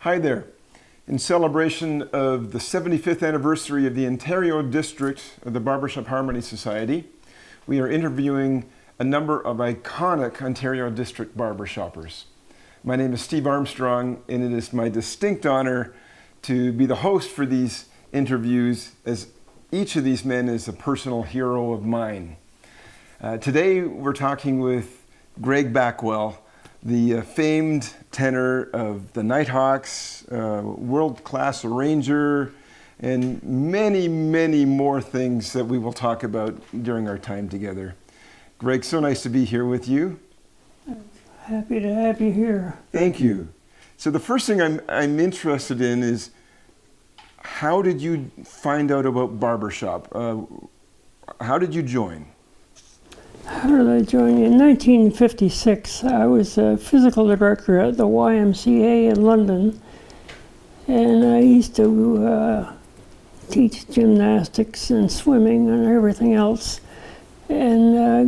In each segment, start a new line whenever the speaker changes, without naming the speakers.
Hi there. In celebration of the 75th anniversary of the Ontario District of the Barbershop Harmony Society, we are interviewing a number of iconic Ontario District barbershoppers. My name is Steve Armstrong, and it is my distinct honor to be the host for these interviews, as each of these men is a personal hero of mine. Today we're talking with Greg Backwell, the famed tenor of the Nighthawks, world-class arranger, and many, many more things that we will talk about during our time together. Greg, so nice to be here with you.
Happy to have you here.
Thank you. So the first thing I'm interested in is, how did you find out about Barbershop? How did you join?
How did I join? In 1956, I was a physical director at the YMCA in London, and I used to teach gymnastics and swimming and everything else. And I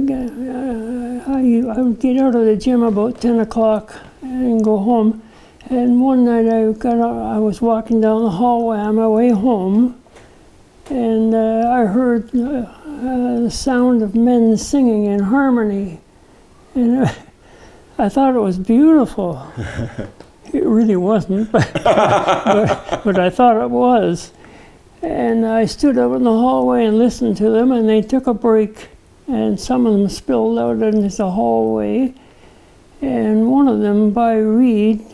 would get out of the gym about 10 o'clock and go home. And one night I was walking down the hallway on my way home, and I heard the sound of men singing in harmony, and I thought it was beautiful. It really wasn't, but I thought it was. And I stood up in the hallway and listened to them, and they took a break, and some of them spilled out into the hallway, and one of them, by Reed,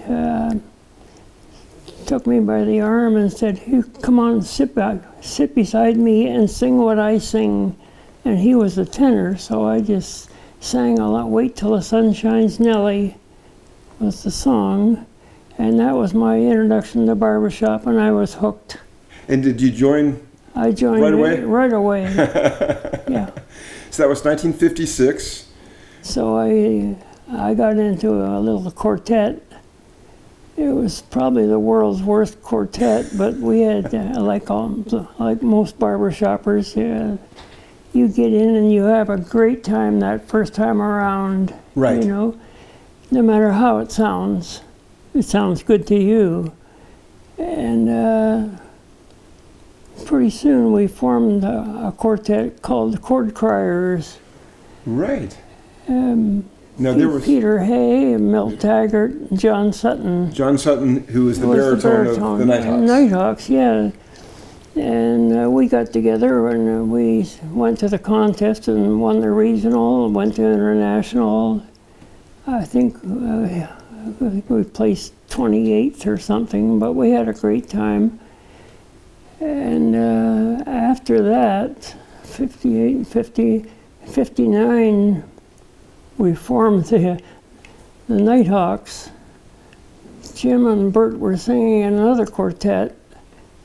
took me by the arm and said, "Here, come on, sit beside me and sing what I sing." And he was a tenor, so I just sang a lot. "Wait Till the Sun Shines, Nellie" was the song. And that was my introduction to barbershop, and I was hooked.
And did you join?
I joined
right away?
Right away, yeah.
So that was 1956.
So I got into a little quartet. It was probably the world's worst quartet, but we had, like most barbershoppers, you get in and you have a great time that first time around.
Right.
You know, no matter how it sounds good to you. And pretty soon we formed a quartet called the Chord Criers.
Right. Now there was
Peter Hay, Milt Taggart, and John Sutton.
John Sutton, who was the baritone of the Nighthawks.
Nighthawks, yeah. And we got together and we went to the contest and won the regional, went to international. I think we placed 28th or something, but we had a great time. And after that, 58, 50, 59, we formed the Nighthawks. Jim and Bert were singing in another quartet,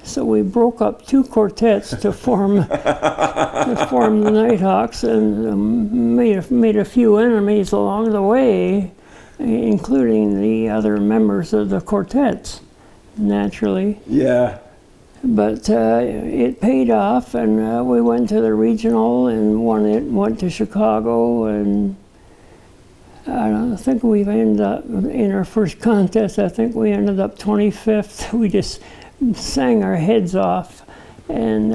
so we broke up two quartets to form the Nighthawks, and made a few enemies along the way, including the other members of the quartets, naturally.
Yeah.
But it paid off, and we went to the regional and won it. Went to Chicago, and I don't think we've ended up in our first contest. I think we ended up 25th. We just sang our heads off, and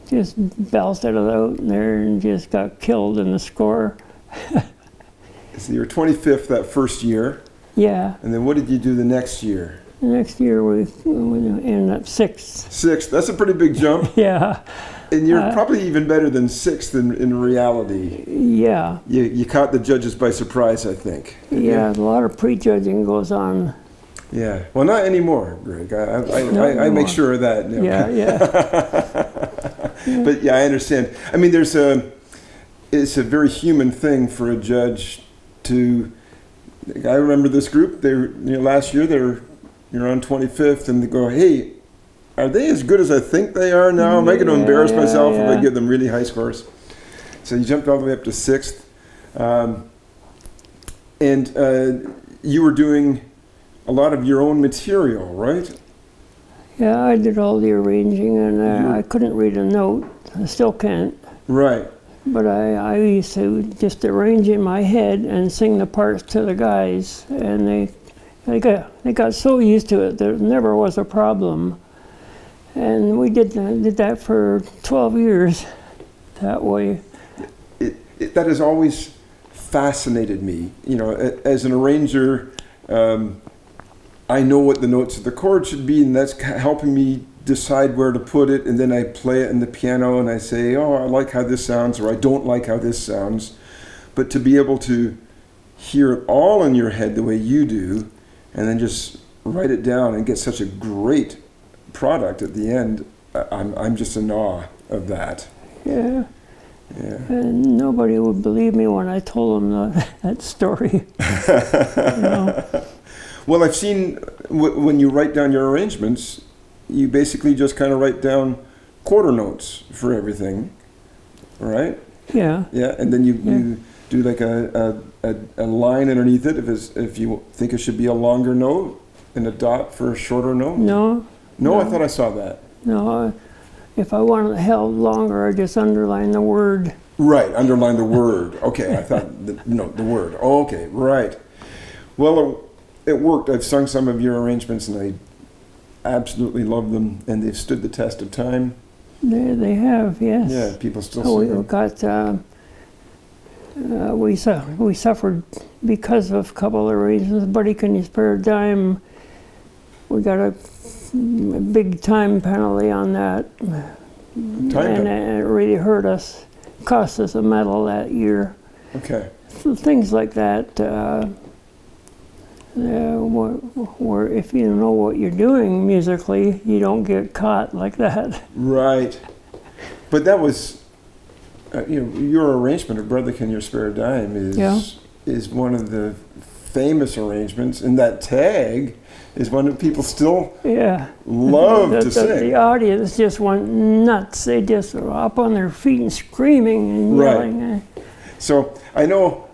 just belted it out there, and just got killed in the score.
So you were 25th that first year.
Yeah.
And then what did you do the next year?
The next year we ended up 6th.
6th. That's a pretty big jump.
Yeah.
And you're probably even better than 6th in reality.
Yeah.
You caught the judges by surprise, I think.
Yeah, a lot of prejudging goes on.
Yeah. Well, not anymore, Greg. I make sure of that. No.
Yeah, yeah.
But yeah, I understand. I mean, it's a very human thing for a judge to. I remember this group. Last year you're on 25th, and they go, "Hey, are they as good as I think they are now? Am I going to embarrass myself if I give them really high scores?" So you jumped all the way up to 6th, and you were doing a lot of your own material, right?
Yeah, I did all the arranging, and I couldn't read a note. I still can't.
Right.
But I used to just arrange in my head and sing the parts to the guys, and They got so used to it that it never was a problem. And we did that for 12 years that way.
That has always fascinated me. You know, as an arranger, I know what the notes of the chord should be, and that's helping me decide where to put it. And then I play it in the piano, and I say, oh, I like how this sounds, or I don't like how this sounds. But to be able to hear it all in your head the way you do, and then just write it down and get such a great product at the end, I'm just in awe of that.
Yeah.
Yeah.
And nobody would believe me when I told them that story. You know?
Well, I've seen when you write down your arrangements, you basically just kind of write down quarter notes for everything, right?
Yeah.
Yeah, and then you do like a line underneath it if you think it should be a longer note, and a dot for a shorter note.
No,
I thought I saw that.
No, if I wanted it held longer, I just underline the word.
Right, underline the word. Okay, I thought the word. Oh, okay, right. Well, it worked. I've sung some of your arrangements, and I absolutely love them, and they've stood the test of time.
They have, yes.
Yeah, people still sing them.
We got. We suffered because of a couple of reasons. Buddy, Can You Spare a Dime? We got a big time penalty on that, and it really hurt us. Cost us a medal that year.
Okay.
So things like that. Where if you know what you're doing musically, you don't get caught like that.
Right. But that was, your arrangement of Brother Can You Spare a Dime is one of the famous arrangements, and that tag is one that people still love to sing.
The audience just went nuts. They just were up on their feet and screaming and yelling.
Right. So I know,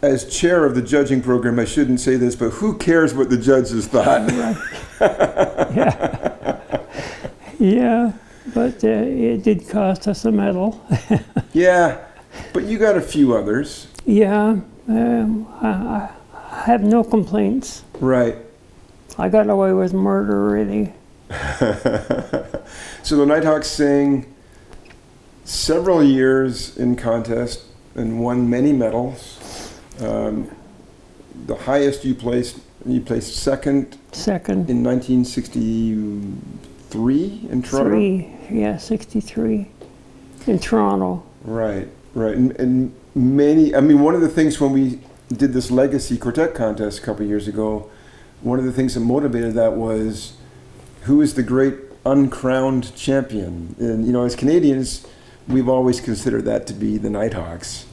as chair of the judging program, I shouldn't say this, but who cares what the judges thought?
Yeah, but it did cost us a medal.
Yeah, but you got a few others.
Yeah, I have no complaints.
Right.
I got away with murder, really.
So the Nighthawks sang several years in contest and won many medals. The highest you placed second.
Second.
In 1963 in Toronto?
63 in Toronto.
Right. And many, one of the things when we did this Legacy Quartet contest a couple of years ago, one of the things that motivated that was, who is the great uncrowned champion? And, as Canadians, we've always considered that to be the Nighthawks.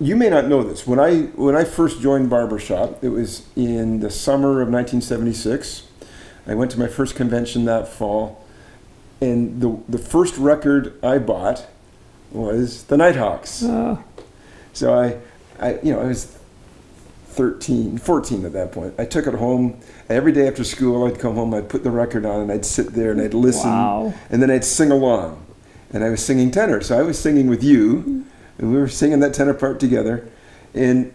You may not know this. When I first joined Barbershop, it was in the summer of 1976. I went to my first convention that fall, and the first record I bought was the Nighthawks. So I was 14 at that point. I took it home. Every day after school, I'd come home, I'd put the record on, and I'd sit there and I'd listen.
Wow.
And then I'd sing along. And I was singing tenor, so I was singing with you. And we were singing that tenor part together. And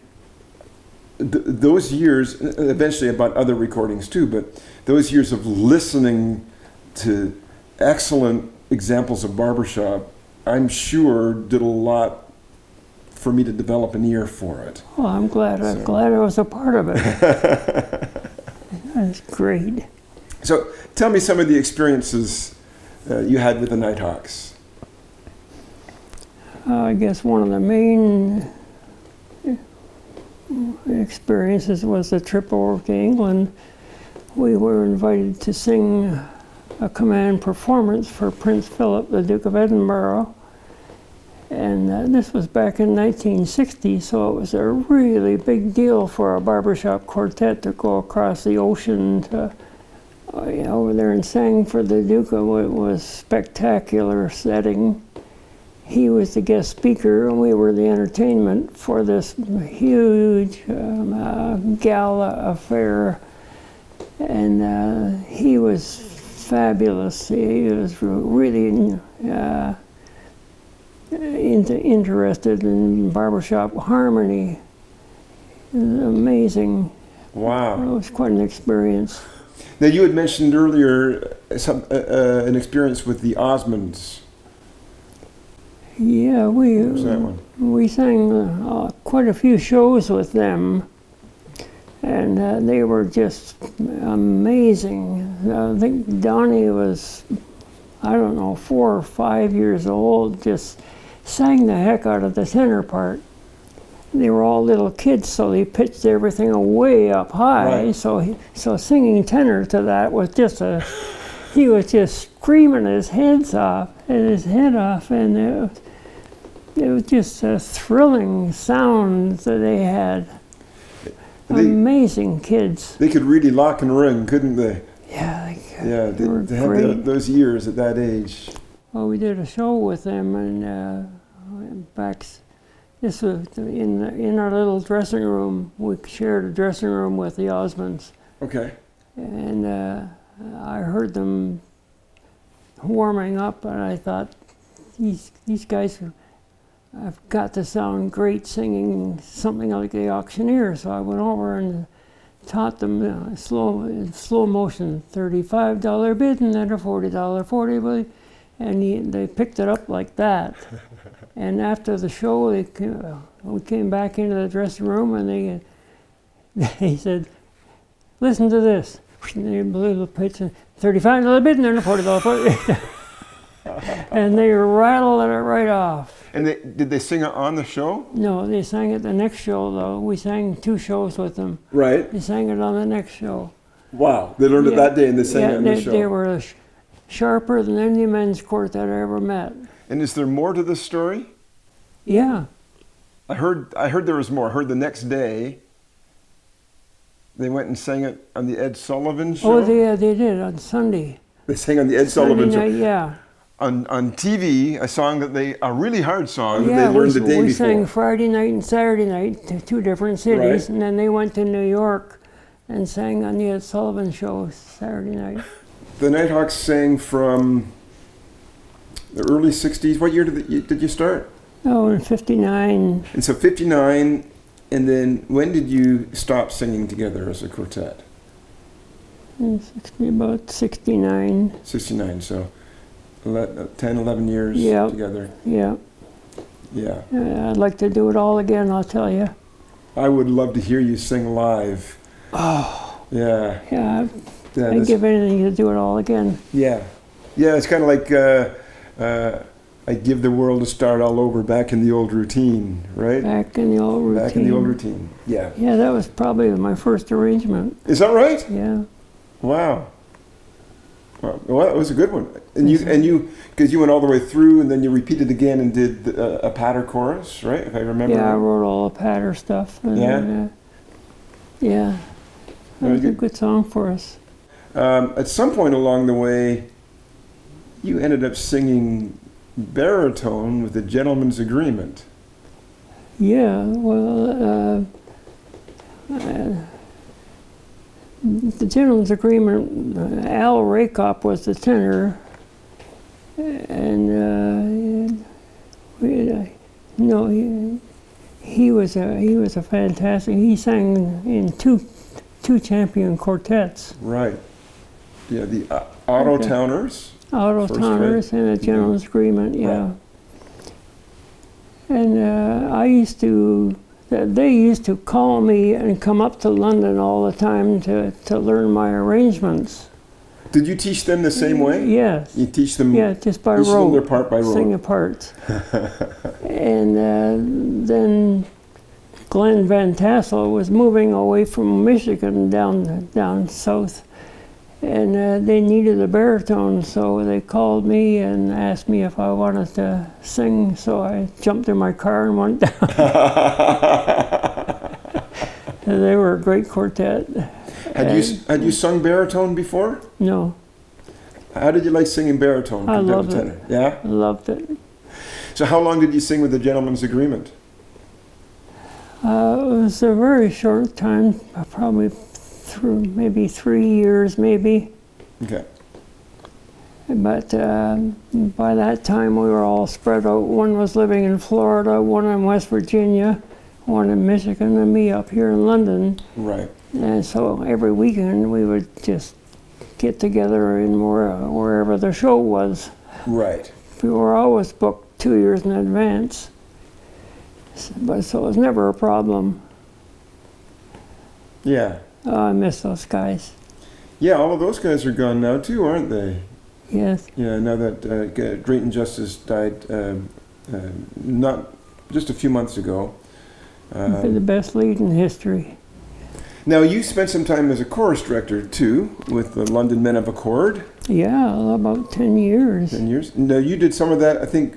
those years, eventually I bought other recordings too, but those years of listening to excellent examples of Barbershop, I'm sure did a lot for me to develop an ear for it.
Well, I'm glad I was a part of it. That's great.
So tell me some of the experiences you had with the Nighthawks.
I guess one of the main experiences was the trip over to England. We were invited to sing a command performance for Prince Philip, the Duke of Edinburgh. And this was back in 1960, so it was a really big deal for a barbershop quartet to go across the ocean to over there and sang for the Duke. It was a spectacular setting. He was the guest speaker, and we were the entertainment for this huge gala affair. And he was fabulous. He was really interested in barbershop harmony. It was amazing.
Wow.
It was quite an experience.
Now, you had mentioned earlier an experience with the Osmonds.
Yeah,
What was that one?
we sang quite a few shows with them, and they were just amazing. I think Donnie was, I don't know, 4 or 5 years old, just sang the heck out of the tenor part. They were all little kids, so they pitched everything way up high.
Right.
So singing tenor to that was just he was just screaming his head off, and it was just a thrilling sound that they had. Amazing kids.
They could really lock and ring, couldn't they?
Yeah,
Yeah,
they were
to have
great.
those years at that age.
Well, we did a show with them, and back. This was in our little dressing room. We shared a dressing room with the Osmonds,
Okay.
and I heard them warming up, and I thought, these guys have got to sound great singing something like the Auctioneer. So I went over and taught them slow motion, $35 bid and then a $40 40, and they picked it up like that. And after the show, we came back into the dressing room, and they said, "Listen to this." And they blew the pitch, and $35 bid and then a $40 40. And they rattled it right off.
And did they sing it on the show?
No, they sang it the next show, though. We sang 2 shows with them.
Right.
They sang it on the next show.
Wow. They learned it that day and they sang it on the show.
They were sharper than any men's quartet I ever met.
And is there more to this story?
Yeah.
I heard there was more. I heard the next day they went and sang it on the Ed Sullivan show.
Oh, they did on Sunday.
They sang on the Ed Sullivan
Sunday
show.
night, yeah.
On TV, a song that a really hard song that
Yeah,
they learned the day
we
before.
sang Friday night and Saturday night to 2 different cities,
Right.
and then they went to New York and sang on the Ed Sullivan show Saturday night.
The Nighthawks sang from the early 60s. What year did you start?
Oh, in '59.
And so 59, and then when did you stop singing together as a quartet?
About 69.
69, so 10, 11 years
Yep.
together.
Yeah.
Yeah.
I'd like to do it all again, I'll tell you.
I would love to hear you sing live.
Oh.
Yeah.
Yeah,
Yeah,
I'd give anything to do it all again.
yeah. Yeah, it's kind of like I'd give the world a start all over back in the old routine, right?
Back in the old routine.
Back in the old routine, yeah.
Yeah, that was probably my first arrangement.
Is that right?
Yeah.
Wow. Well, that was a good one. And you, because you went all the way through, and then you repeated again and did a patter chorus, right? If I remember.
Yeah, I
right.
wrote all the patter stuff. And,
Yeah?
yeah. That
Very
was a
good.
good song for us.
At some point along the way, you ended up singing baritone with the Gentleman's Agreement.
Yeah, well, the gentleman's agreement, Al Rakop was the tenor, and he was a fantastic. He sang in two champion quartets,
Right. Yeah, the Auto
Okay.
Towners.
Auto
First,
Toners
right?
and a gentleman's agreement. Yeah,
Right.
and they used to call me and come up to London all the time to learn my arrangements.
Did you teach them the same way?
Yes.
You teach them.
Yeah, just by
teach them
rote.
their part by rote.
Sing parts. And then Glenn Van Tassel was moving away from Michigan down south, and they needed a baritone, so they called me and asked me if I wanted to sing. So I jumped in my car and went down. They were a great quartet.
Had you sung baritone before?
No,
How did you like singing baritone
I
compared to
loved it.
tenor? Yeah.
I loved it.
So how long did you sing with the Gentleman's Agreement?
It was a very short time, probably through maybe 3 years, maybe.
Okay.
But by that time, we were all spread out. One was living in Florida, one in West Virginia, one in Michigan, and me up here in London.
Right.
And so every weekend we would just get together in wherever the show was.
Right.
We were always booked 2 years in advance, but so it was never a problem.
Yeah.
Oh, I miss those guys.
Yeah, all of those guys are gone now too, aren't they?
Yes.
Yeah, now that Drayton Justice died not just a few months ago.
The best lead in history.
Now, you spent some time as a chorus director too, with the London Men of Accord.
Yeah, about 10 years.
10 years. Now, you did some of that, I think,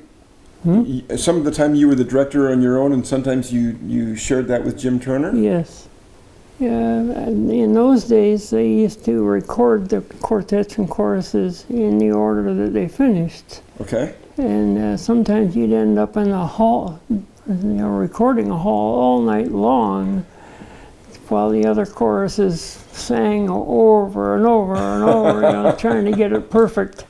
some of the time you were the director on your own, and sometimes you shared that with Jim Turner?
Yes. Yeah, in those days they used to record the quartets and choruses in the order that they finished.
Okay.
And sometimes you'd end up in a hall, recording a hall all night long while the other choruses sang over and over and over, trying to get it perfect.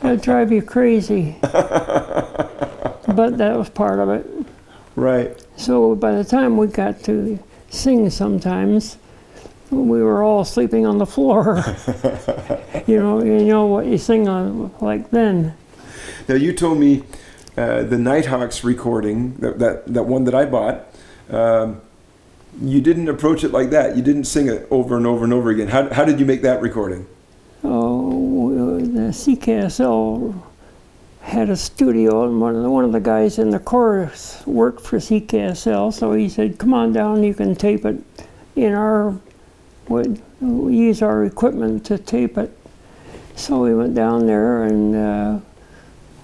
That'd drive you crazy. But that was part of it.
Right.
So by the time we got to sing sometimes, we were all sleeping on the floor. you know what you sing on like then.
Now, you told me the Nighthawks recording, that one that I bought, you didn't approach it like that. You didn't sing it over and over and over again. How did you make that recording?
Oh, the CKSL had a studio, and one of the guys in the chorus worked for CKSL, so he said, come on down, you can tape it we use our equipment to tape it. So we went down there, and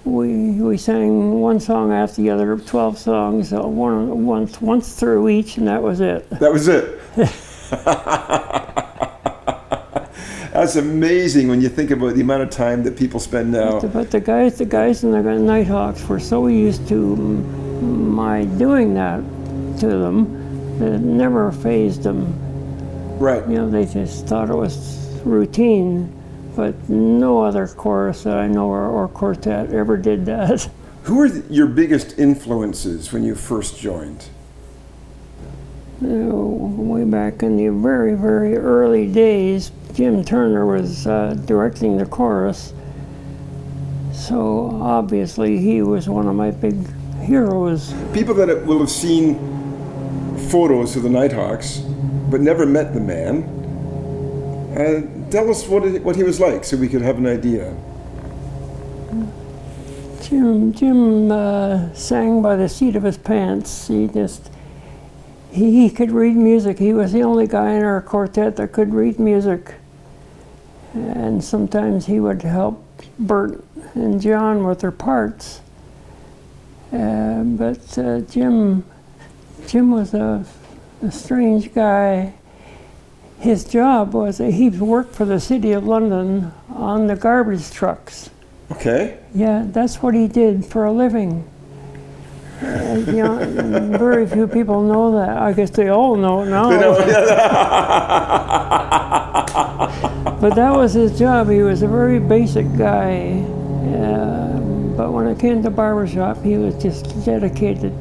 we sang one song after the other, 12 songs, once through each, and that was it.
That was it. That's amazing when you think about the amount of time that people spend now.
But the guys in the Nighthawks were so used to my doing that to them that it never fazed them.
Right.
They just thought it was routine. But no other chorus that I know or quartet ever did that.
Who were your biggest influences when you first joined?
Way back in the very, very early days, Jim Turner was directing the chorus. So obviously he was one of my big heroes.
People that will have seen photos of the Nighthawks but never met the man, tell us what he was like so we could have an idea.
Jim sang by the seat of his pants. He could read music. He was the only guy in our quartet that could read music. And sometimes he would help Bert and John with their parts. But Jim was a strange guy. His job was he worked for the City of London on the garbage trucks.
Okay.
Yeah, that's what he did for a living. Very few people know that. I guess they all know it now. But that was his job. He was a very basic guy. But when it came to Barbershop, he was just dedicated.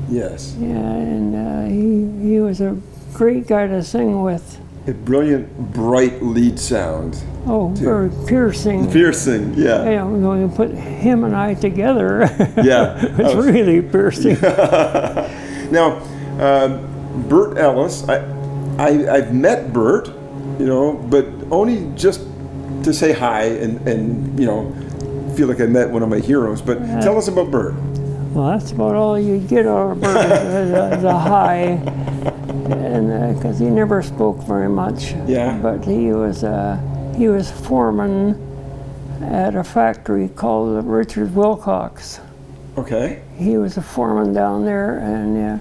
Yes.
Yeah, and he was a great guy to sing with.
A brilliant, bright lead sound.
Oh, very piercing.
Piercing, yeah.
You put him and I together.
Yeah.
It's really piercing.
Now, Bert Ellis, I've met Bert, but only just to say hi and feel like I met one of my heroes. But tell us about Bert.
Well, that's about all you get out of Bert is a hi. And because he never spoke very much.
Yeah.
But he was foreman at a factory called Richard Wilcox.
Okay.
He was a foreman down there, and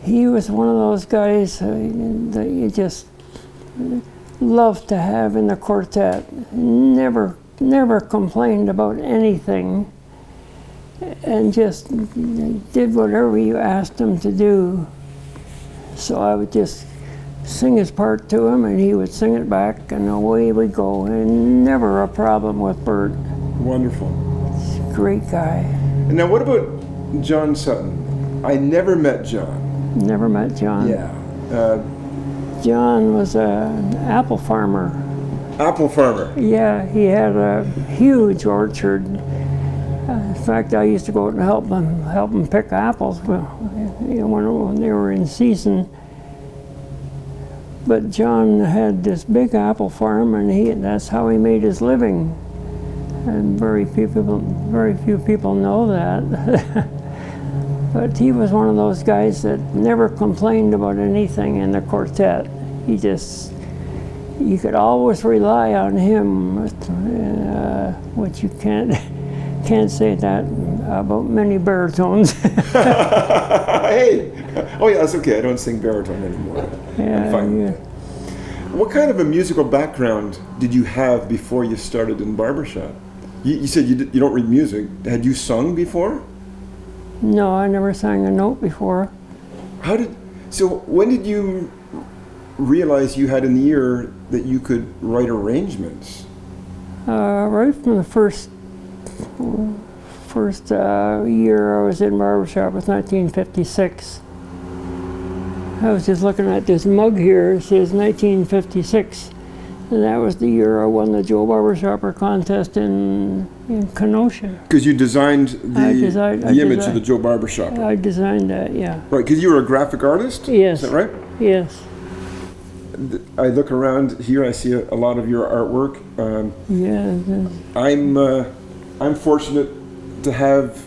he was one of those guys that you just loved to have in the quartet. Never complained about anything, and just did whatever you asked him to do. So I would just sing his part to him, and he would sing it back, and away we go. And never a problem with Bert.
Wonderful.
He's a great guy.
And now what about John Sutton? I never met John.
Never met John.
Yeah.
John was an apple farmer.
Apple farmer.
Yeah, he had a huge orchard. In fact, I used to go out and help him pick apples when they were in season. But John had this big apple farm, and that's how he made his living. And very few people know that. But he was one of those guys that never complained about anything in the quartet. You could always rely on him, which you can't say that about many baritones.
Hey, oh yeah, that's okay. I don't sing baritone anymore.
Yeah,
I'm fine.
yeah.
What kind of a musical background did you have before you started in Barbershop? You said you don't read music. Had you sung before?
No, I never sang a note before.
So when did you realize you had an ear that you could write arrangements?
Right from the first year I was in Barbershop was 1956. I was just looking at this mug here. It says 1956. And that was the year I won the Joe Barbershopper contest in Kenosha.
Because you designed the image of the Joe Barbershopper.
I designed that, yeah.
Right, because you were a graphic artist?
Yes.
Is that right?
Yes.
I look around here, I see a lot of your artwork.
Yeah.
I'm fortunate to have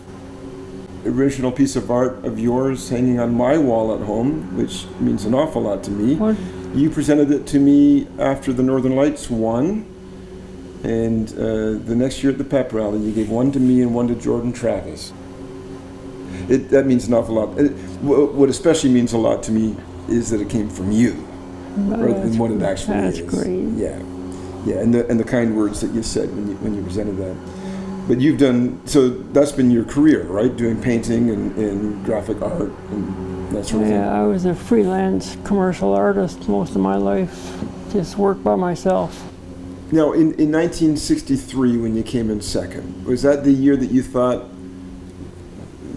an original piece of art of yours hanging on my wall at home, which means an awful lot to me.
What?
You presented it to me after the Northern Lights won, and the next year at the pep rally, you gave one to me and one to Jordan Travis. That means an awful lot. What especially means a lot to me is that it came from you, rather than what it actually is.
That's great.
Yeah, and the kind words that you said when you presented that. But you've done, so that's been your career, right? Doing painting and graphic art and that sort of thing.
Yeah, I was a freelance commercial artist most of my life. Just worked by myself.
Now, in 1963, when you came in second, was that the year that you thought,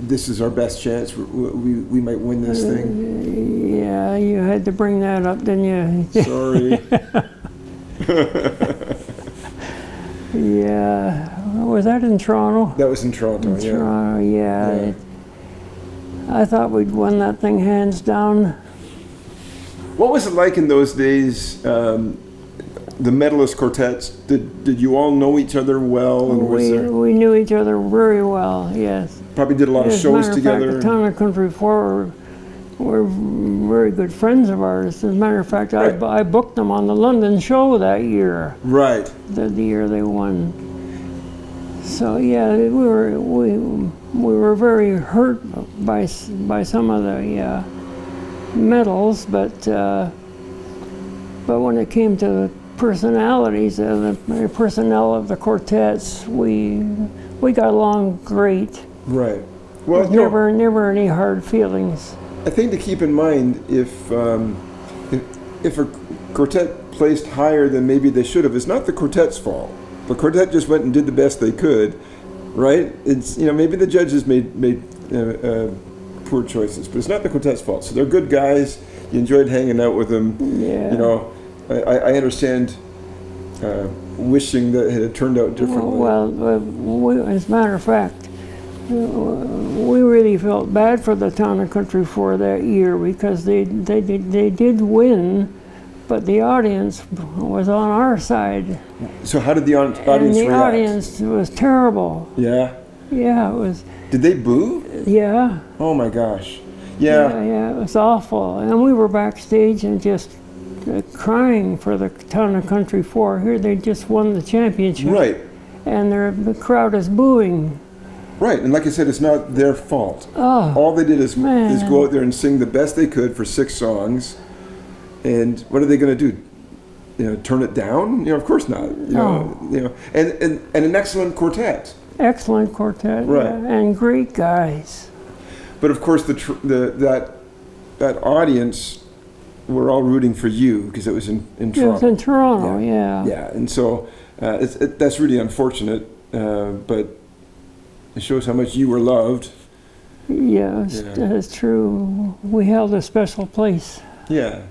this is our best chance, we might win this thing?
Yeah, you had to bring that up, didn't you?
Sorry.
Yeah. Was that in Toronto?
That was in Toronto, yeah.
Toronto, yeah. I thought we'd won that thing hands down.
What was it like in those days, the medalist quartets? Did you all know each other well? And
We knew each other very well, yes.
Probably did a lot of shows together.
As a matter of fact, the Town and Country Four were very good friends of ours. As a matter of fact,
Right.
I booked them on the London show that year.
Right.
The year they won. So yeah, we were very hurt by some of the medals, but when it came to the personalities and the personnel of the quartets, we got along great.
Right. Well,
Never any hard feelings.
I think to keep in mind, if a quartet placed higher than maybe they should have, it's not the quartet's fault. The quartet just went and did the best they could, right? It's maybe the judges made poor choices, but it's not the quartet's fault. So they're good guys. You enjoyed hanging out with them.
Yeah.
I understand wishing that it had turned out differently.
Well, as a matter of fact, we really felt bad for the Town and Country Four that year because they did win, but the audience was on our side.
So how did the audience
and the
react?
audience was terrible.
Yeah?
Yeah, it was.
Did they boo?
Yeah.
Oh my gosh. Yeah.
Yeah, it was awful. And we were backstage and just crying for the Town and Country Four. Here they just won the championship.
Right.
And the crowd is booing.
Right, and like I said, it's not their fault.
Oh,
all they did is go out there and sing the best they could for 6 songs. And what are they going to do? Turn it down? Of course not. And an excellent quartet.
Excellent quartet.
Right.
Yeah, and great guys.
But of course, that audience were all rooting for you because it was in Toronto.
It was in Toronto, yeah.
Yeah, and so that's really unfortunate, but it shows how much you were loved.
Yes, that's true. We held a special place.
Yeah.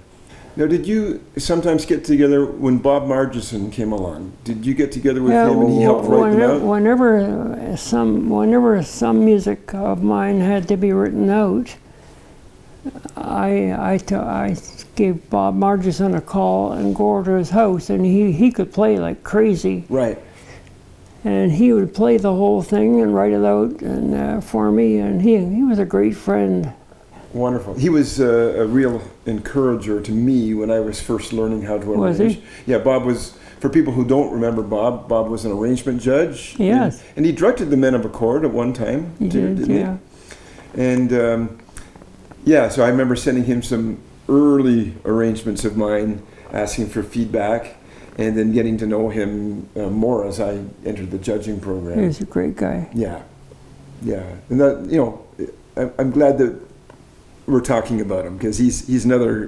Now, did you sometimes get together when Bob Margison came along? Did you get together with him and he helped write them out?
Whenever some music of mine had to be written out, I gave Bob Margison a call and go over to his house, and he could play like crazy.
Right.
And he would play the whole thing and write it out and for me, and he was a great friend.
Wonderful. He was a real encourager to me when I was first learning how to arrange.
Was he?
Yeah, Bob was, for people who don't remember Bob was an arrangement judge.
Yes.
And he directed the Men of Accord at one time.
He did, yeah.
And so I remember sending him some early arrangements of mine, asking for feedback, and then getting to know him more as I entered the judging program.
He's a great guy.
Yeah. And that, I'm glad that we're talking about him, because he's another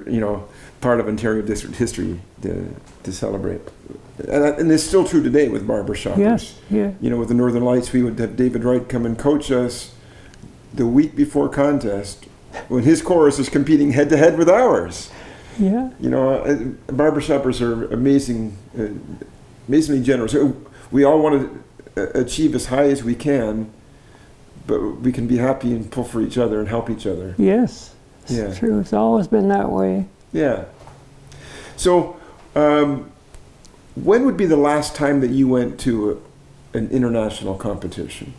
part of Ontario District history to celebrate, and it's still true today with Barbershoppers.
Yes, yeah.
With the Northern Lights, we would have David Wright come and coach us the week before contest when his chorus is competing head to head with ours.
Yeah.
Barbershoppers are amazingly generous. We all want to achieve as high as we can, but we can be happy and pull for each other and help each other.
Yes. It's true. It's always been that way.
Yeah. So, when would be the last time that you went to an international competition?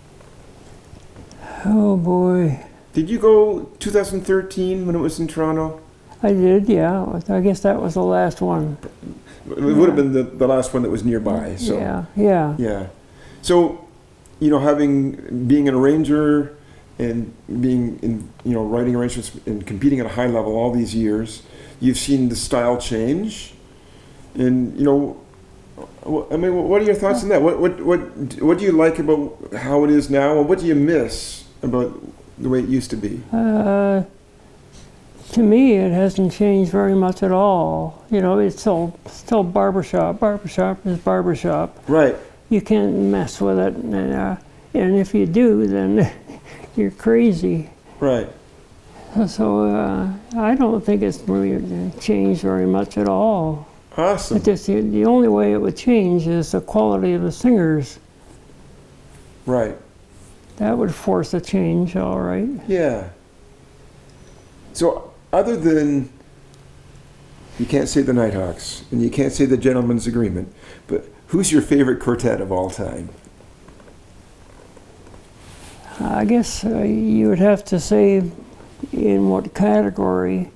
Oh boy.
Did you go 2013 when it was in Toronto?
I did, yeah. I guess that was the last one.
It would have been the last one that was nearby. So.
Yeah.
So, being an arranger and being in, writing arrangements and competing at a high level all these years, you've seen the style change. And, what are your thoughts on that? What do you like about how it is now? And what do you miss about the way it used to be?
To me, it hasn't changed very much at all. It's still barbershop. Barbershop is barbershop.
Right.
You can't mess with it. And if you do, then you're crazy.
Right.
So I don't think it's really changed very much at all.
Awesome.
It just, the only way it would change is the quality of the singers.
Right.
That would force a change, all right.
Yeah. So other than, you can't say the Nighthawks, and you can't say the Gentleman's Agreement, but who's your favorite quartet of all time?
I guess you would have to say in what category,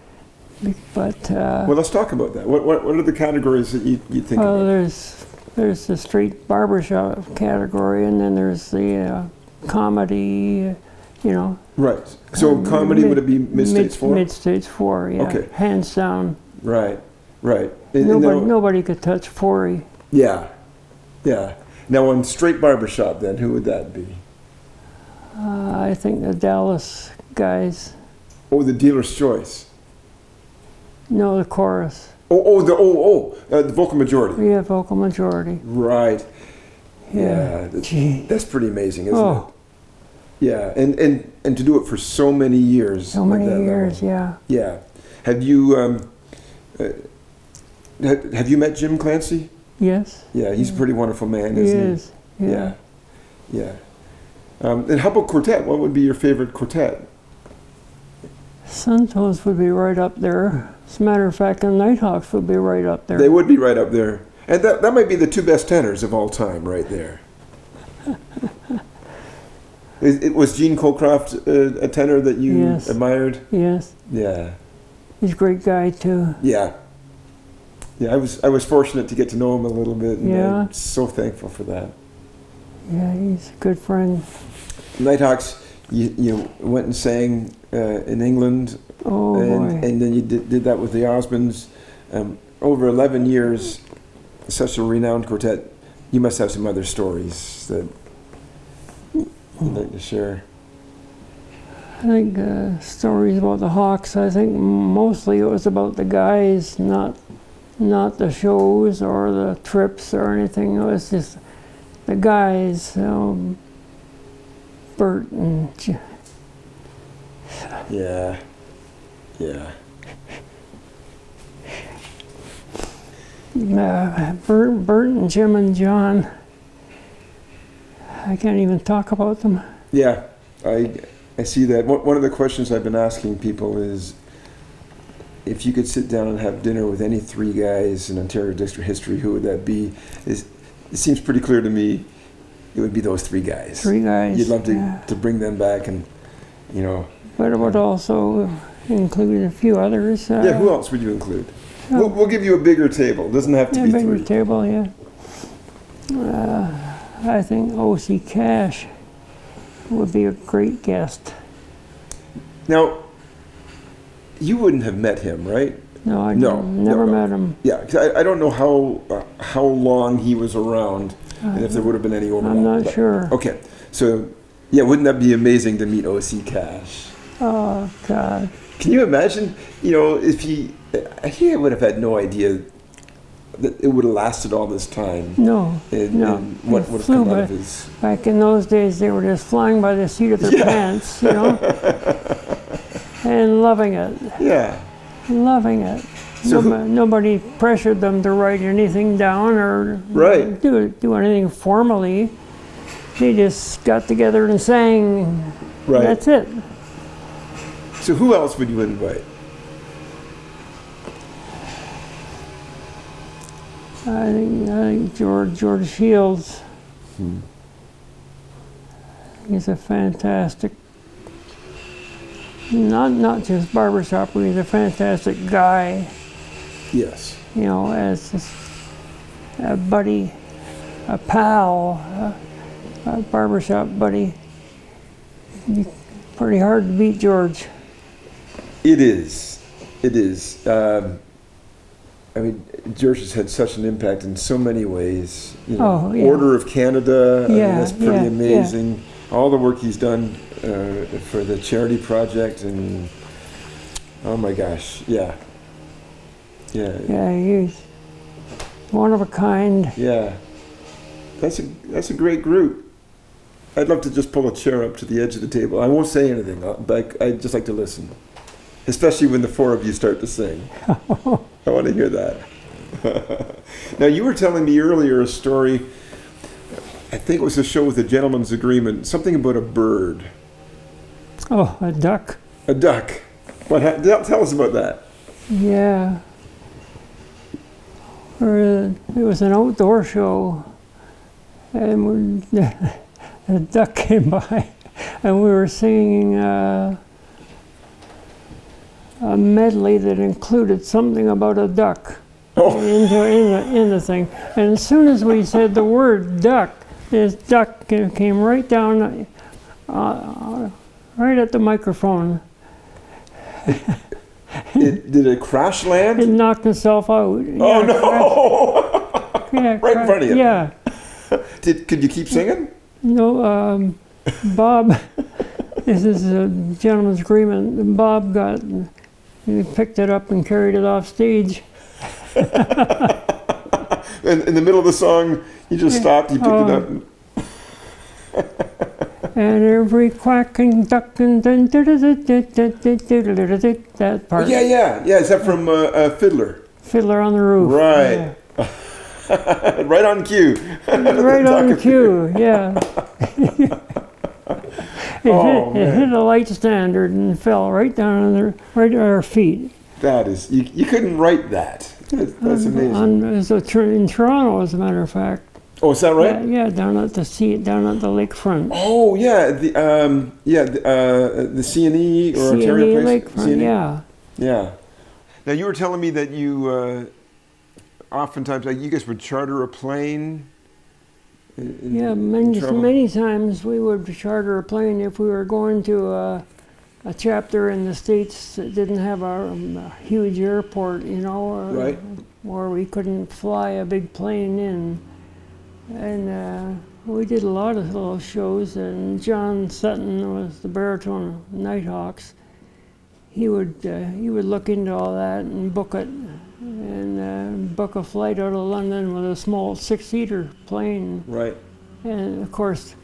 but...
well, let's talk about that. What are the categories that you think
well,
about?
there's the straight barbershop category, and then there's the comedy,
Right. So comedy, would it be mid-stage 4?
Mid-stage 4, yeah.
Okay.
Hands down.
Right.
Nobody could touch Forey.
Yeah. Now on straight barbershop, then, who would that be?
I think the Dallas guys.
Oh, the Dealer's Choice.
No, the chorus.
The vocal majority.
Yeah, vocal majority.
Right.
Yeah.
That's pretty amazing, isn't it? Yeah, and to do it for so many years.
So many years, yeah.
Yeah. Have you met Jim Clancy?
Yes.
Yeah, he's a pretty wonderful man, isn't he?
He is.
Yeah. And how about quartet? What would be your favorite quartet?
Santos would be right up there. As a matter of fact, the Nighthawks would be right up there.
They would be right up there. And that might be the two best tenors of all time right there. Was Gene Colcroft a tenor that you admired?
Yes.
Yeah.
He's a great guy, too.
Yeah. I was fortunate to get to know him a little bit, and I'm so thankful for that.
Yeah, he's a good friend.
Nighthawks, you went and sang in England, and then you did that with the Osmonds. Over 11 years, such a renowned quartet. You must have some other stories that you'd like to share.
I think stories about the Hawks, I think mostly it was about the guys, not the shows or the trips or anything. It was just the guys, Bert and...
Yeah.
Bert and Jim and John. I can't even talk about them.
Yeah, I see that. One of the questions I've been asking people is, if you could sit down and have dinner with any three guys in Ontario district history, who would that be? It seems pretty clear to me it would be those three guys.
Three guys.
You'd love to bring them back and, you know.
But it would also include a few others.
Yeah, who else would you include? We'll give you a bigger table. It doesn't have to be
bigger
three.
Table, yeah. I think O.C. Cash would be a great guest.
Now, you wouldn't have met him, right?
No, I never met him.
Yeah, 'cause I don't know how long he was around and if there would have been any overlap.
I'm not sure.
Okay, so yeah, wouldn't that be amazing to meet O.C. Cash?
Oh, God.
Can you imagine, you know, if he would have had no idea that it would have lasted all this time.
No,
and what would have come out of his...
Back in those days, they were just flying by the seat of their pants, you know, and loving it.
Yeah.
Loving it.
So
nobody pressured them to write anything down or do anything formally. They just got together and sang.
Right.
That's it.
So who else would you invite?
I think George Shields. He's a fantastic, not just barbershop, but he's a fantastic guy.
Yes.
You know, as a buddy, a pal, a barbershop buddy. Pretty hard to beat George.
It is. It is. I mean, George has had such an impact in so many ways. You know, Order of Canada, I mean, that's pretty amazing. Yeah. All the work he's done for the charity project, and oh my gosh, yeah.
Yeah, he's one of a kind.
Yeah, that's a great group. I'd love to just pull a chair up to the edge of the table. I won't say anything, but I'd just like to listen, especially when the four of you start to sing. I want to hear that. Now, you were telling me earlier a story, I think it was a show with a gentleman's agreement, something about a bird.
Oh, a duck.
A duck. Tell us about that.
Yeah. It was an outdoor show, and a duck came by, and we were singing a medley that included something about a duck in the thing. And as soon as we said the word duck, this duck came right down, right at the microphone.
Did it crash land?
It knocked itself out.
Oh, no! Right in front of you.
Yeah.
Could you keep singing?
No, Bob, this is a gentleman's agreement, and Bob he picked it up and carried it off stage.
And in the middle of the song, you just stopped, you picked it up.
And every quacking duck and then that part.
Yeah. Is that from Fiddler?
Fiddler on the Roof.
Right. Yeah. Right on cue.
Right on cue, yeah. It hit a light standard and fell right down right at our feet.
That is, you couldn't write that. That's amazing.
In Toronto, as a matter of fact.
Oh, is that right?
Yeah, down at the lakefront.
Oh, yeah, the CNE or Ontario Place.
Lakefront, CNE? Yeah.
Now, you were telling me that you oftentimes, like, you guys would charter a plane.
Many times we would charter a plane if we were going to a chapter in the States that didn't have a huge airport, you know, or we couldn't fly a big plane in. And we did a lot of little shows, and John Sutton was the baritone of Nighthawks. He would look into all that and book it, and book a flight out of London with a small 6-seater plane. Right. And of course,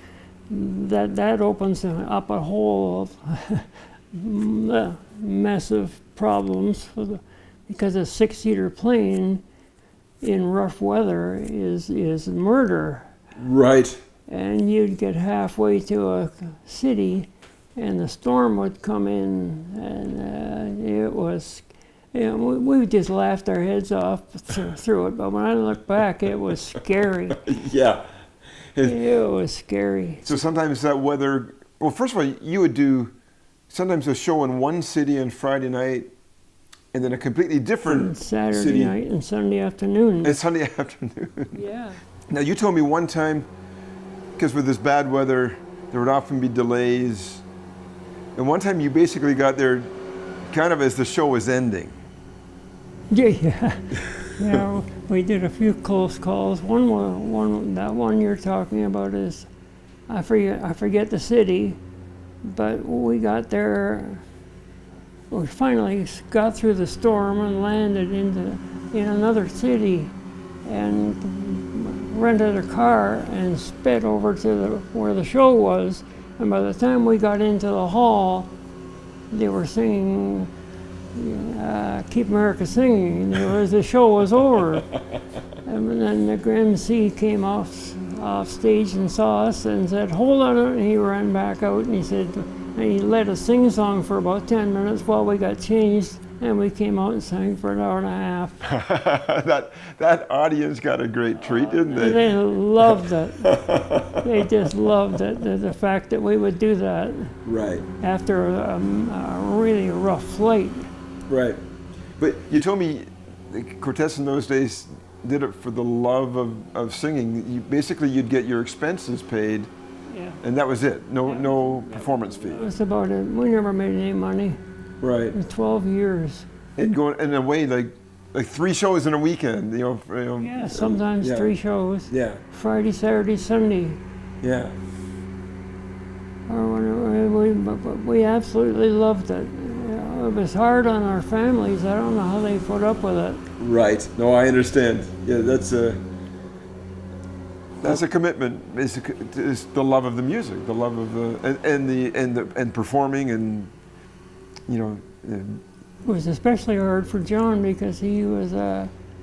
that opens up a whole mess of problems because a 6-seater plane in rough weather is murder.
Right.
And you'd get halfway to a city, and the storm would come in, and it was, we just laughed our heads off through it. But when I look back, it was scary.
Yeah.
It was scary.
So sometimes that weather, well, first of all, you would do sometimes a show in one city on Friday night, and then a completely different
And Saturday
city.
night and Sunday afternoon.
And Sunday afternoon.
Yeah.
Now, you told me one time, because with this bad weather, there would often be delays. And one time you basically got there kind of as the show was ending.
Yeah. Yeah, we did a few close calls. That one you're talking about is, I forget the city, but we got there. We finally got through the storm and landed in another city, and rented a car and sped over to where the show was. And by the time we got into the hall, they were singing "Keep America Singing." The show was over. And then the MC came off stage and saw us and said, "Hold on," and he ran back out and he said, and he let us sing a song for about 10 minutes while we got changed, and we came out and sang for an hour and a half.
that audience got a great treat, didn't they?
They loved it. They just loved it, the fact that we would do that
Right.
after a really rough flight.
Right. But you told me the quartets in those days did it for the love of singing. Basically, you'd get your expenses paid,
Yeah.
and that was it. No performance fee.
That was about it. We never made any money
Right.
in 12 years.
And going in a way like 3 shows in a weekend.
Yeah, sometimes
yeah.
3 shows.
Yeah.
Friday, Saturday, Sunday.
Yeah.
We absolutely loved it. It was hard on our families. I don't know how they put up with it.
Right. No, I understand. Yeah, that's a commitment. It's the love of the music, the love of and performing, and
It was especially hard for John because he was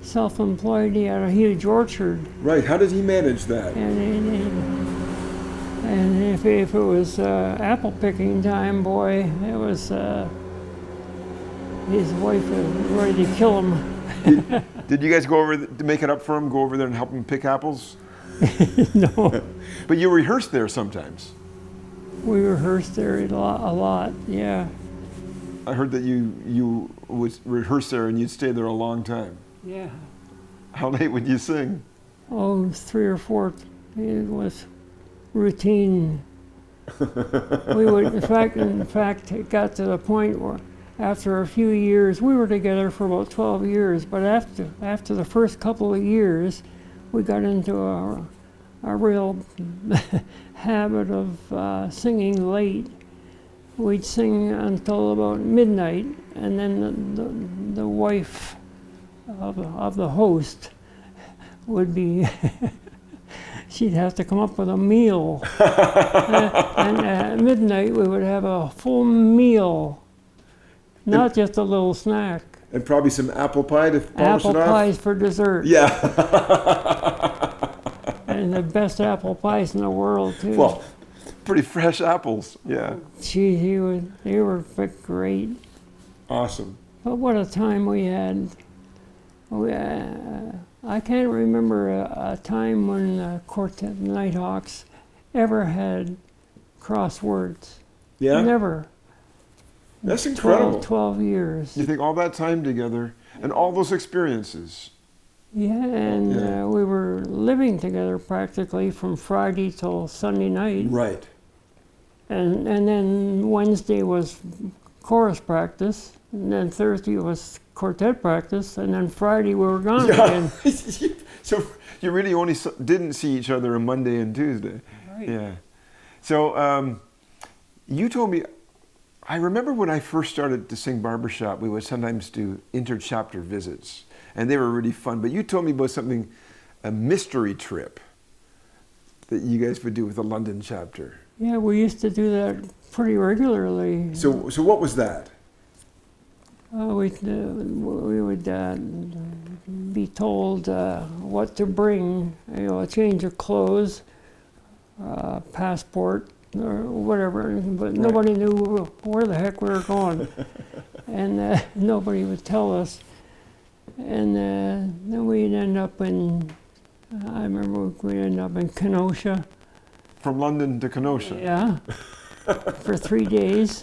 self-employed. He had a huge orchard,
Right. How did he manage that?
and if it was apple picking time, boy, it was his wife was ready to kill him.
Did you guys go over to make it up for him? Go over there and help him pick apples?
No,
But you rehearsed there sometimes.
we rehearsed there a lot. Yeah,
I heard that you would rehearse there and you'd stay there a long time.
yeah.
How late would you sing?
Oh, 3 or 4. It was routine. We would, in fact, it got to the point where, after a few years, we were together for about 12 years. But after the first couple of years, we got into a real habit of singing late. We'd sing until about midnight, and then the wife of the host would be, she'd have to come up with a meal. And at midnight we would have a full meal, not just a little snack.
And probably some apple pie to polish
Apple
it off?
pies for dessert.
Yeah.
And the best apple pies in the world, too.
Well, pretty fresh apples. Yeah.
Gee, they were great.
Awesome.
But what a time we had. I can't remember a time when the quartet Nighthawks ever had crosswords.
Yeah?
Never.
That's incredible.
12 years.
You think all that time together and all those experiences.
Yeah, and
Yeah.
we were living together practically from Friday till Sunday night.
Right.
And then Wednesday was chorus practice, and then Thursday was quartet practice, and then Friday we were gone again.
So you really only didn't see each other on Monday and Tuesday.
Right.
Yeah. So you told me, I remember when I first started to sing Barbershop, we would sometimes do inter-chapter visits, and they were really fun. But you told me about something, a mystery trip that you guys would do with the London chapter.
Yeah, we used to do that pretty regularly.
So what was that?
We would be told what to bring, a change of clothes, passport, or whatever, but nobody knew where the heck we were going. And nobody would tell us. And then we'd end up in, I remember we'd end up in Kenosha.
From London to Kenosha.
Yeah, for 3 days.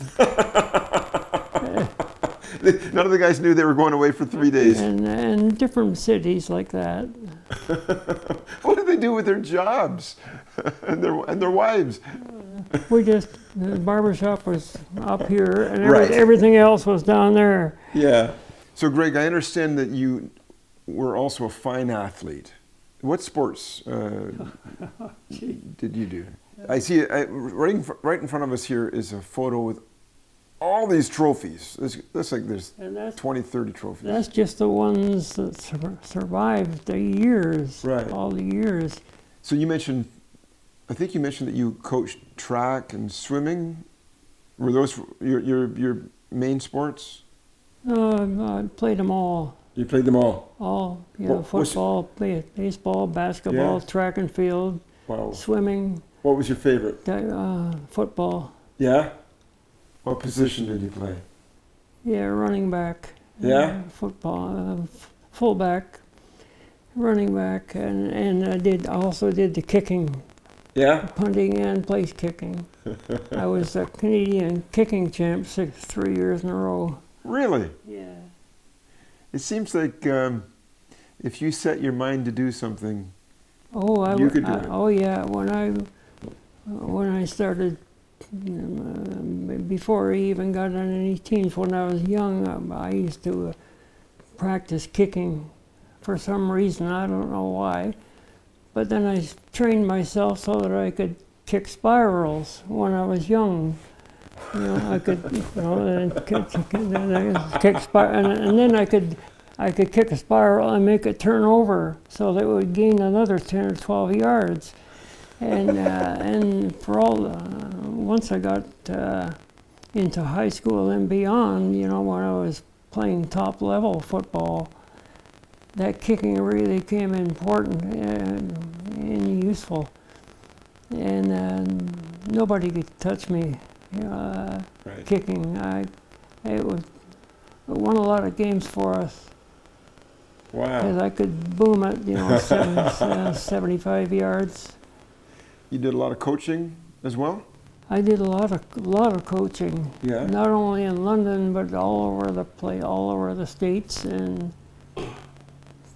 None of the guys knew they were going away for 3 days.
And different cities like that.
What did they do with their jobs and their wives?
The barbershop was up here, and
Right.
everything else was down there.
Yeah. So, Greg, I understand that you were also a fine athlete. What sports did you do? I see right in front of us here is a photo with all these trophies. That's like there's 20, 30 trophies.
That's just the ones that survived the years,
Right.
all the years.
So I think you mentioned that you coached track and swimming. Were those your main sports?
I played them all.
You played them all.
All,
What- what's-
football, baseball, basketball,
Yeah.
track and field,
Wow.
swimming,
What was your favorite?
football.
Yeah. What position did you play?
Yeah, running back.
Yeah?
Football, fullback, running back, and I also did the kicking,
Yeah.
punting and place kicking. I was a Canadian kicking champ 3 years in a row.
Really?
Yeah.
It seems like if you set your mind to do something,
Oh,
You could do it.
Oh yeah, when I started, before I even got on any teams, when I was young, I used to practice kicking for some reason. I don't know why, but then I trained myself so that I could kick spirals when I was young. I could, and kick spiral, and then I could kick a spiral and make it turn over so that it would gain another 10 or 12 yards. And for once I got into high school and beyond, when I was playing top level football, that kicking really became important and useful. And nobody could touch me
right.
kicking. It won a lot of games for us. Because
Wow.
I could boom it, 75 yards.
You did a lot of coaching as well?
I did a lot of coaching,
Yeah.
not only in London but all over the States, and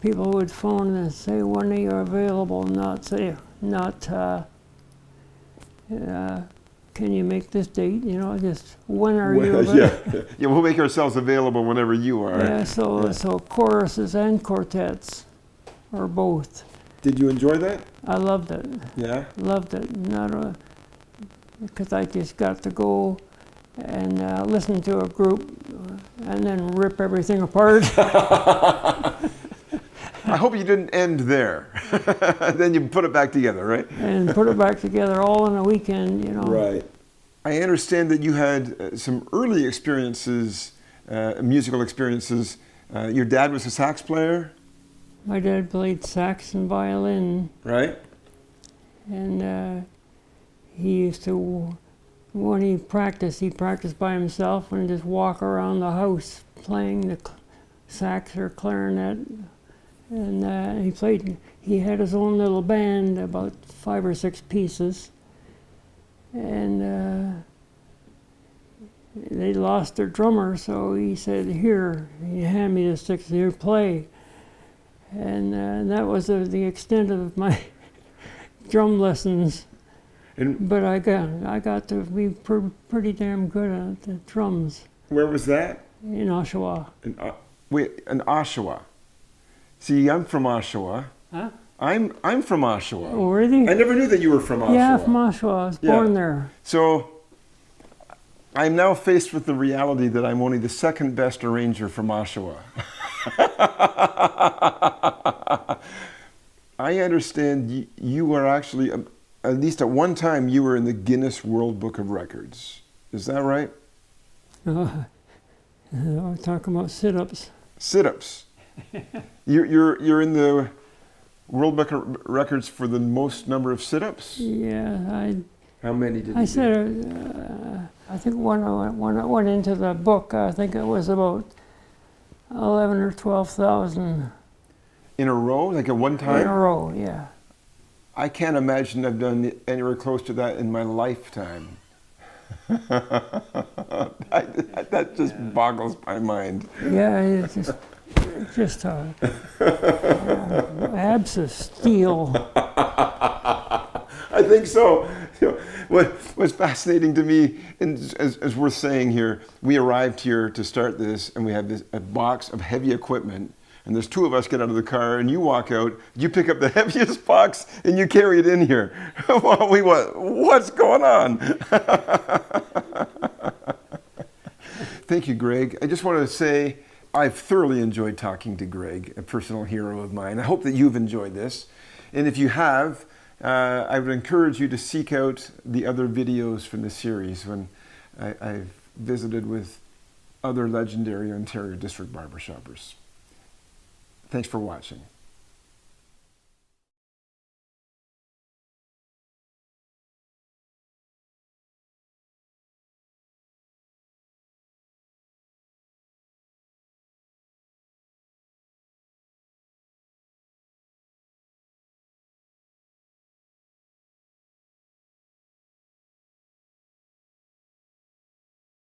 people would phone and say when are you available, can you make this date? Just when are you available?
Yeah. Yeah, we'll make ourselves available whenever you are.
Yeah, so choruses and quartets, or both.
Did you enjoy that?
I loved it.
Yeah.
Loved it. Because I just got to go and listen to a group and then rip everything apart.
I hope you didn't end there. Then you put it back together, right?
And put it back together all in a weekend,
Right. I understand that you had some early experiences, musical experiences. Your dad was a sax player,
My dad played sax and violin,
right?
and he used to, when he practiced by himself and just walk around the house playing the sax or clarinet. And he had his own little band, about 5 or 6 pieces. And they lost their drummer, so he said, here, he handed me the sticks, here, play. And that was the extent of my drum lessons. But I got to be pretty damn good at the drums.
Where was that?
In Oshawa.
In Oshawa. See, I'm from Oshawa.
Huh?
I'm from Oshawa.
Oh, really?
I never knew that you were from Oshawa.
Yeah, from Oshawa. I was born there.
So I'm now faced with the reality that I'm only the second best arranger from Oshawa. I understand you were actually, at least at one time, you were in the Guinness World Book of Records. Is that right?
We're talking about sit-ups.
Sit-ups. You're in the world records for the most number of sit-ups?
Yeah,
How many did
I
you
said, I think when I went into the book, I think it was about 11 or 12,000
in a row, like at one
in a
time?
row, yeah.
I can't imagine I've done anywhere close to that in my lifetime. That just boggles my mind.
Yeah, it's just abs of steel.
I think so. You know, what's fascinating to me, and as worth saying here, we arrived here to start this, and we have a box of heavy equipment, and there's two of us get out of the car, and you walk out, you pick up the heaviest box, and you carry it in here. What's going on? Thank you, Greg. I just want to say I've thoroughly enjoyed talking to Greg, a personal hero of mine. I hope that you've enjoyed this, and if you have, I would encourage you to seek out the other videos from the series when I've visited with other legendary Ontario District barbershoppers. Thanks for watching.